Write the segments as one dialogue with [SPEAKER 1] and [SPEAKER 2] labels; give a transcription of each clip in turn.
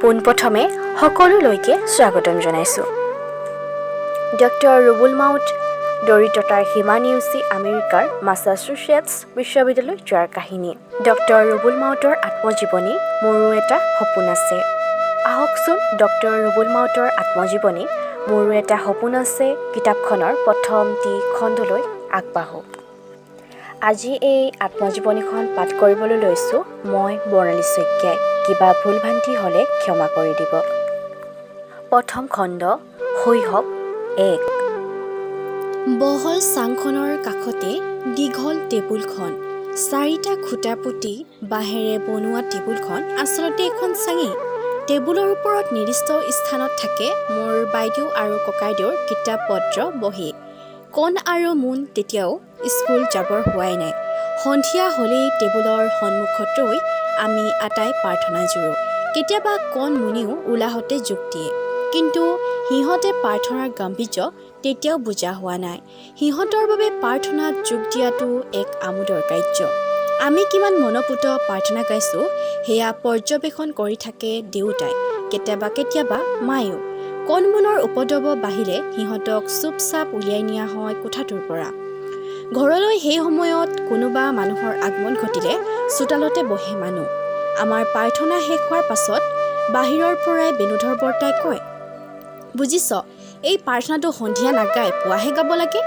[SPEAKER 1] পোনপ্ৰথমে সকলোলৈকে স্বাগতম জনাইছোঁ। ডক্টৰ ৰুবুল মাউত দৰিদ্ৰতাৰ সীমা নেওচি আমেৰিকাৰ মাছাচুচেটছ বিশ্ববিদ্যালয় যোৱাৰ কাহিনী। ডক্টৰ ৰুবুল মাউতৰ আত্মজীৱনী মোৰো এটা সপোন আছে। আহকচোন ডক্টৰ ৰুবুল মাউতৰ আত্মজীৱনী মোৰো এটা সপোন আছে কিতাপখনৰ প্ৰথমটি খণ্ডলৈ আগবাঢ়ো। আজি এই আত্মজীৱনীখন পাঠ কৰিবলৈ লৈছোঁ মই বৰ্ণালী শইকীয়াই। কিবা ভুল ভ্ৰান্তি হ'লে ক্ষমা কৰি দিব। প্ৰথম খণ্ড শৈশৱ 1। বহল চাংখনৰ কাষতে দীঘল টেবুলখন। 4টা খুঁটা পুতি বাঁহেৰে বনোৱা টেবুলখন আচলতে এখন চাঙি। টেবুলৰ ওপৰত নিৰ্দিষ্ট স্থানত থাকে মোৰ বাইদেউ আৰু ককাইদেউৰ কিতাপ পত্ৰ বহি। কণ আৰু মোন তেতিয়াও স্কুল যাবৰ হোৱাই নাই। সন্ধিয়া হ'লেই টেবুলৰ সন্মুখত ৰৈ আমি আটাই প্ৰাৰ্থনা জুৰো। কেতিয়াবা কণ মুনিও উলাহতে যোগ দিয়ে। কিন্তু সিহঁতে প্ৰাৰ্থনাৰ গাম্ভীৰ্য তেতিয়াও বুজা হোৱা নাই। সিহঁতৰ বাবে প্ৰাৰ্থনাত যোগ দিয়াটো এক আমোদৰ কাৰ্য। আমি কিমান মনপুত প্ৰাৰ্থনা গাইছোঁ সেয়া পৰ্যবেক্ষণ কৰি থাকে দেউতাই, কেতিয়াবা কেতিয়াবা মায়েও। কণ মুনৰ উপদ্ৰৱ বাঢ়িলে সিহঁতক চুপচাপ উলিয়াই নিয়া হয় কোঠাটোৰ পৰা। ঘৰলৈ সেই সময়ত কোনোবা মানুহৰ আগমন ঘটিলে চোতালতে বহে মানুহ। আমাৰ প্ৰাৰ্থনা শেষ হোৱাৰ পাছত বাহিৰৰ পৰাই বেণুধৰ বৰ্তাই কয়, বুজিছ, এই প্ৰাৰ্থনাটো সন্ধিয়া নাগাই পুৱাহে গাব লাগে।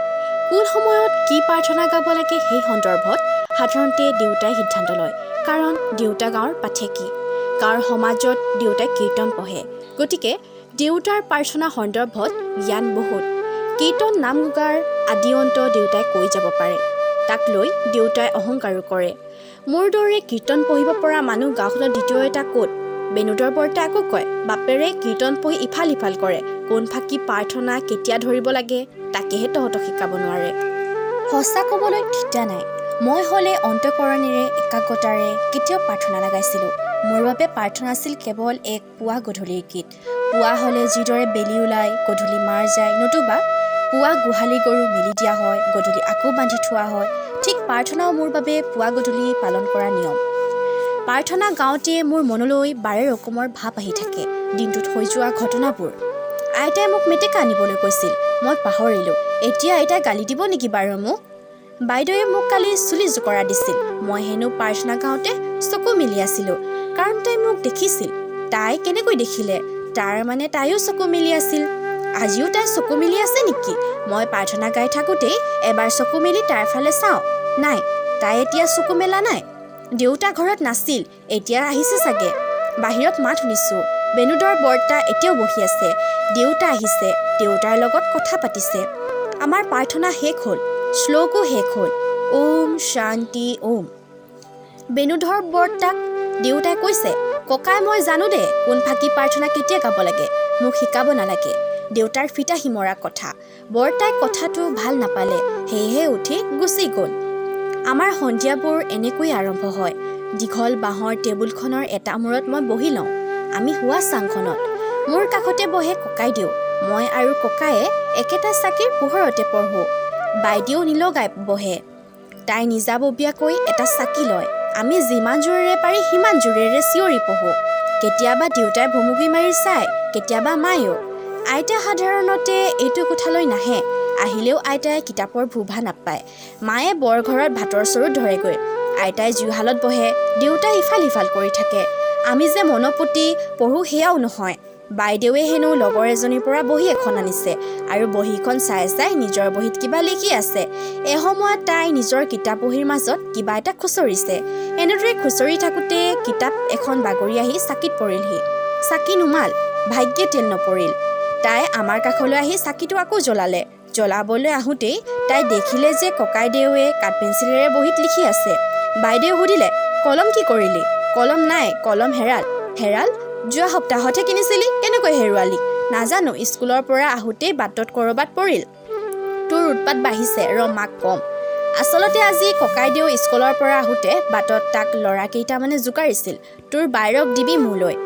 [SPEAKER 1] কোন সময়ত কি প্ৰাৰ্থনা গাব লাগে সেই সন্দৰ্ভত সাধাৰণতে দেউতাই সিদ্ধান্ত লয়। কাৰণ দেউতা গাঁৱৰ পাঠেকি। গাঁৱৰ সমাজত দেউতাই কীৰ্তন পঢ়ে। গতিকে দেউতাৰ প্ৰাৰ্থনা সন্দৰ্ভত জ্ঞান বহুত। কীৰ্তন নাম গোৱাৰ আদি অন্ত দেউতাই কৈ যাব পাৰে। তাক লৈ দেউতাই অহংকাৰো কৰে। মোৰ দৰে কীৰ্তন পঢ়িব পৰা মানুহ গাঁওখনত দ্বিতীয় এটা ক'ত? বেণুধৰ বৰ্তাই আকৌ কয়, বাপেৰে কীৰ্তন পঢ়ি ইফাল সিফাল কৰে। কোন ফাঁকি প্ৰাৰ্থনা কেতিয়া ধৰিব লাগে তাকেহে তহঁতক শিকাব নোৱাৰে। সঁচা ক'বলৈ ঠিতা নাই। মই হ'লে অন্তঃকৰণেৰে একাগ্ৰতাৰে কেতিয়াও প্ৰাৰ্থনা নাগাইছিলোঁ। মোৰ বাবে প্ৰাৰ্থনা আছিল কেৱল এক পুৱা গধূলিৰ গীত। পুৱা হ'লে যিদৰে বেলি ওলাই গধূলি মাৰ যায়, নতুবা পুৱা গোহালি গৰু মেলি দিয়া হয়, গধূলি আকৌ বান্ধি থোৱা হয়, ঠিক প্ৰাৰ্থনাও মোৰ বাবে পুৱা গধূলি পালন কৰা নিয়ম। প্ৰাৰ্থনা গাওঁতে মোৰ মনলৈ বাৰে ৰকমৰ ভাৱ আহি থাকে। দিনটোত হৈ যোৱা ঘটনাবোৰ। আইতাই মোক মেটেকা আনিবলৈ কৈছিল, মই পাহৰিলোঁ। এতিয়া আইতাই গালি দিব নেকি বাৰু মোক? বাইদেৱে মোক কালি চুলি জোকৰা দিছিল। মই হেনো প্ৰাৰ্থনা গাওঁতে চকু মেলি আছিলোঁ। কাৰণ তাই মোক দেখিছিল। তাই কেনেকৈ দেখিলে? তাৰ মানে তাইও চকু মেলি আছিল। আজিও তাই চকু মেলি আছে নেকি? মই প্ৰাৰ্থনা গাই থাকোঁতেই এবাৰ চকু মেলি তাইৰ ফালে চাওঁ। নাই, তাই এতিয়া চকু মেলা নাই। দেউতা ঘৰত নাছিল, এতিয়া আহিছে চাগে। বাহিৰত মাত শুনিছোঁ। বেণুধৰ বৰ্তা এতিয়াও বহি আছে। দেউতা আহিছে, দেউতাৰ লগত কথা পাতিছে। আমাৰ প্ৰাৰ্থনা শেষ হ'ল, শ্লোকো শেষ হ'ল। ওম শান্তি ওম। বেণুধৰ বৰ্তাক দেউতাই কৈছে, ককাই মই জানো দে কোন ফাঁকি প্ৰাৰ্থনা কেতিয়া গাব লাগে, মোক শিকাব নালাগে। দেউতাৰ ফিতা সিমৰা কথা। বৰ্তাই কথাটো ভাল নাপালে, সেয়েহে উঠি গুচি গ'ল। আমাৰ সন্ধিয়াবোৰ এনেকৈ আৰম্ভ হয়। দীঘল বাঁহৰ টেবুলখনৰ এটা মূৰত মই বহি লওঁ। আমি শোৱা চাংখনত। মোৰ কাষতে বহে ককাইদেউ। মই আৰু ককায়ে একেটা চাকিৰ পোহৰতে পঢ়োঁ। বাইদেউ নিলগাই বহে। তাই নিজাববীয়াকৈ এটা চাকি লয়। আমি যিমান জোৰেৰে পাৰি সিমান জোৰেৰে চিঞৰি পঢ়োঁ। কেতিয়াবা দেউতাই ভুমুকি মাৰি চায়, কেতিয়াবা মায়েও। আইতা সাধাৰণতে এইটো কোঠালৈ নাহে। আহিলেও আইতাই কিতাপৰ ভুভা নাপায়। মায়ে বৰঘৰত ভাতৰ চৰু ধৰেগৈ। আইতাই জুইশালত বহে, দেউতাই ইফাল সিফাল কৰি থাকে। আমি যে মনপুতি পঢ়োঁ সেয়াও নহয়। বাইদেৱে হেনো লগৰ এজনীৰ পৰা বহী এখন আনিছে আৰু বহীখন চাই চাই নিজৰ বহীত কিবা লিখি আছে। এসময়ত তাই নিজৰ কিতাপ বহীৰ মাজত কিবা এটা খুচৰিছে। এনেদৰে খুচৰি থাকোঁতে কিতাপ এখন বাগৰি আহি চাকিত পৰিলহি। চাকি নুমাল, ভাগ্যে তেল নপৰিল। তাই আমাৰ কাষলৈ আহি চাকিটো আকৌ জ্বলালে। জ্বলাবলৈ আহোঁতেই তাই দেখিলে যে ককাইদেউৱে কাঠপেঞ্চিলেৰে বহীত লিখি আছে। বাইদেৱে সুধিলে, কলম কি কৰিলি? কলম নাই, কলম হেৰাল। হেৰাল? যোৱা সপ্তাহতহে কিনিছিলি, কেনেকৈ হেৰুৱালি? নাজানো, স্কুলৰ পৰা আহোঁতেই বাটত ক'ৰবাত পৰিল। তোৰ উৎপাত বাঢ়িছে, মাক কম। আচলতে আজি ককাইদেউ স্কুলৰ পৰা আহোঁতে বাটত তাক ল'ৰাকেইটামানে জোকাৰিছিল। তোৰ বাইৰক দিবি মোলৈ।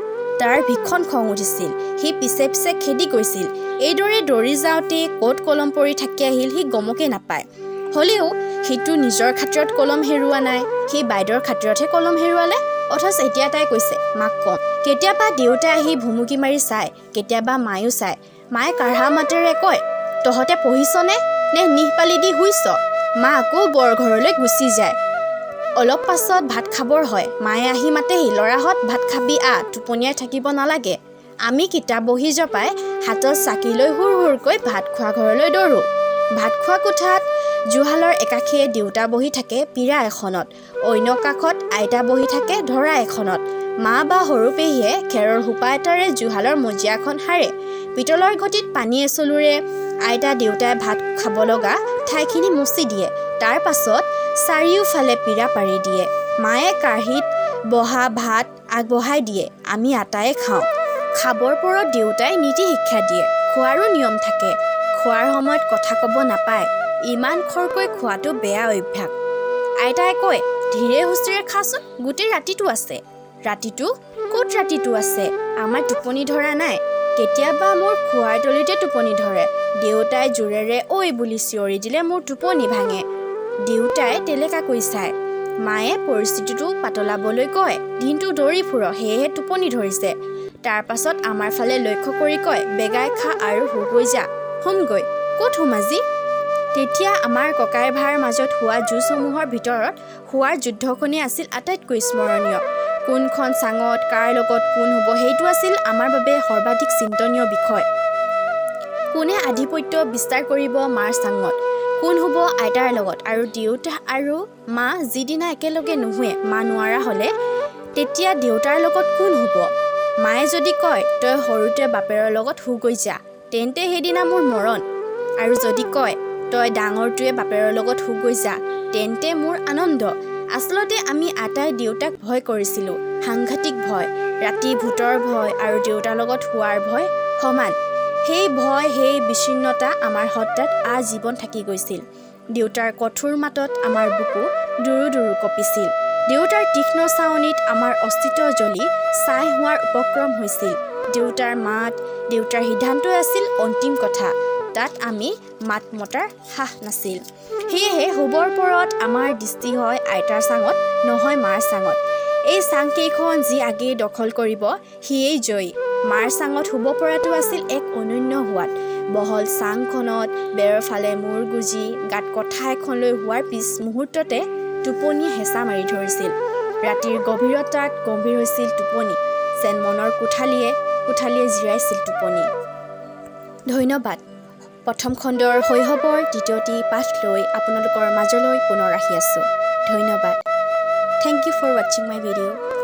[SPEAKER 1] তাৰ ভীষণ খং উঠিছিল। সি পিছে পিছে খেদি গৈছিল। এইদৰে দৌৰি যাওঁতে ক'ত কলম পৰি থাকি আহিল সি গমকে নাপায়। হ'লেও সিটো নিজৰ খাতিৰত কলম হেৰুওৱা নাই, সি বাইদেউৰ খাতিৰতহে কলম হেৰুৱালে।
[SPEAKER 2] অথচ এতিয়া তাই কৈছে মাক কম। কেতিয়াবা দেউতাই আহি ভুমুকি মাৰি চায়, কেতিয়াবা মায়েও চায়। মায়ে কাঢ়া মাতেৰে কয়, তহঁতে পঢ়িছনে নে নিহপালি দি শুইছ? মা আকৌ বৰ ঘৰলৈ গুচি যায়। অলপ পাছত ভাত খাবৰ হয়। মায়ে আহি মাতেহি, ল'ৰাহঁত ভাত খাবি টোপনিয়াই থাকিব নালাগে। আমি কিতাপ বহি জপাই হাতত চাকি লৈ হুৰ হুৰকৈ ভাত খোৱা ঘৰলৈ দৌৰোঁ। ভাত খোৱা কোঠাত জুহালৰ একাষে দেউতা বহি থাকে পীৰা এখনত, অন্য কাষত আইতা বহি থাকে ধৰা এখনত। মা বা সৰু পেহীয়ে খেৰৰ সোপা এটাৰে জুহালৰ মজিয়াখন সাৰে। পিতলৰ ঘটিত পানী এচলুৰে আইতা দেউতাই ভাত খাব লগা ঠাইখিনি মচি দিয়ে। তাৰ পাছত চাৰিওফালে পীৰা পাৰি দিয়ে। মায়ে কাঁহীত বহা ভাত আগবঢ়াই দিয়ে। আমি আটায়ে খাওঁ। খাবৰ পৰত দেউতাই নীতি শিক্ষা দিয়ে। খোৱাৰো নিয়ম থাকে। খোৱাৰ সময়ত কথা ক'ব নাপায়। ইমান খৰকৈ খোৱাটো বেয়া অভ্যাস। আইতাই কয়, ধীৰে সুস্থিৰে খাচোন, গোটেই ৰাতিটো আছে। ৰাতিটো? ক'ত ৰাতিটো আছে? আমাৰ টোপনি ধৰা নাই। কেতিয়াবা মোৰ খোৱাৰ তলিতে টোপনি ধৰে। দেউতাই জোৰেৰে ঐ বুলি চিঞৰি দিলে মোৰ টোপনি ভাঙে। দেউতাই টেলেকাকৈ চায়। মায়ে পৰিস্থিতিটো পাতলাবলৈ কয়, দিনটো দৌৰি ফুৰ, সেয়েহে টোপনি ধৰিছে। তাৰ পাছত আমাৰ ফালে লক্ষ্য কৰি কয়, বেগাই খা আৰু শুগৈ যা। শুমগৈ। ক'ত শুম আজি? তেতিয়া আমাৰ ককাই ভাইৰ মাজত হোৱা যুঁজসমূহৰ ভিতৰত শোৱাৰ যুদ্ধখনেই আছিল আটাইতকৈ স্মৰণীয়। কোনখন চাঙত কাৰ লগত কোন হ'ব সেইটো আছিল আমাৰ বাবে সৰ্বাধিক চিন্তনীয় বিষয়। কোনে আধিপত্য বিস্তাৰ কৰিব মাৰ চাঙত, কোন হ'ব আইতাৰ লগত, আৰু দেউতা আৰু মা যিদিনা একেলগে নুশুৱে, মা নোৱাৰা হ'লে, তেতিয়া দেউতাৰ লগত কোন হ'ব? মায়ে যদি কয়, তই সৰুতে বাপেৰৰ লগত শুগৈ যা, তেন্তে সেইদিনা মোৰ মৰণ। আৰু যদি কয়, তই ডাঙৰটোৱে বাপেৰৰ লগত শুগৈ যা, তেন্তে মোৰ আনন্দ। আচলতে আমি আটাই দেউতাক ভয় কৰিছিলোঁ, সাংঘাতিক ভয়। ৰাতি ভূতৰ ভয় আৰু দেউতাৰ লগত শোৱাৰ ভয় সমান। সেই ভয়, সেই বিচ্ছিন্নতা আমাৰ সত্তাত আজীৱন থাকি গৈছিল। দেউতাৰ কঠোৰ মাতত আমাৰ বুকু দুৰু দুৰু কঁপিছিল। দেউতাৰ তীক্ষ্ণ চাৱনিত আমাৰ অস্তিত্ব জ্বলি ছাই হোৱাৰ উপক্ৰম হৈছিল। দেউতাৰ মাত, দেউতাৰ সিদ্ধান্তই আছিল অন্তিম কথা। তাত আমি মাত মতাৰ সাহ নাছিল। সেয়েহে শুবৰ পৰত আমাৰ দৃষ্টি হয় আইতাৰ চাঙত, নহয় মাৰ চাঙত। এই চাংকেইখন যি আগেয়ে দখল কৰিব, সিয়েই জয়ী। মাৰ চাঙত শুব পৰাটো আছিল এক অনন্য সোৱাদ। বহল চাংখনত বেৰৰ ফালে মূৰ গুজি গাত কথা এখন লৈ শোৱাৰ পিছ মুহূৰ্ততে টোপনিয়ে হেঁচা মাৰি ধৰিছিল। ৰাতিৰ গভীৰতাত গম্ভীৰ হৈছিল টোপনি, যেন মনৰ কোঠালিয়ে কোঠালিয়ে জিৰাইছিল টোপনি। ধন্যবাদ। প্ৰথম খণ্ডৰ শৈশৱৰ দ্বিতীয়টি পাঠ লৈ আপোনালোকৰ মাজলৈ পুনৰ আহি আছোঁ। ধন্যবাদ। থেংক ইউ ফৰ ৱাচিং মাই ভিডিঅ'।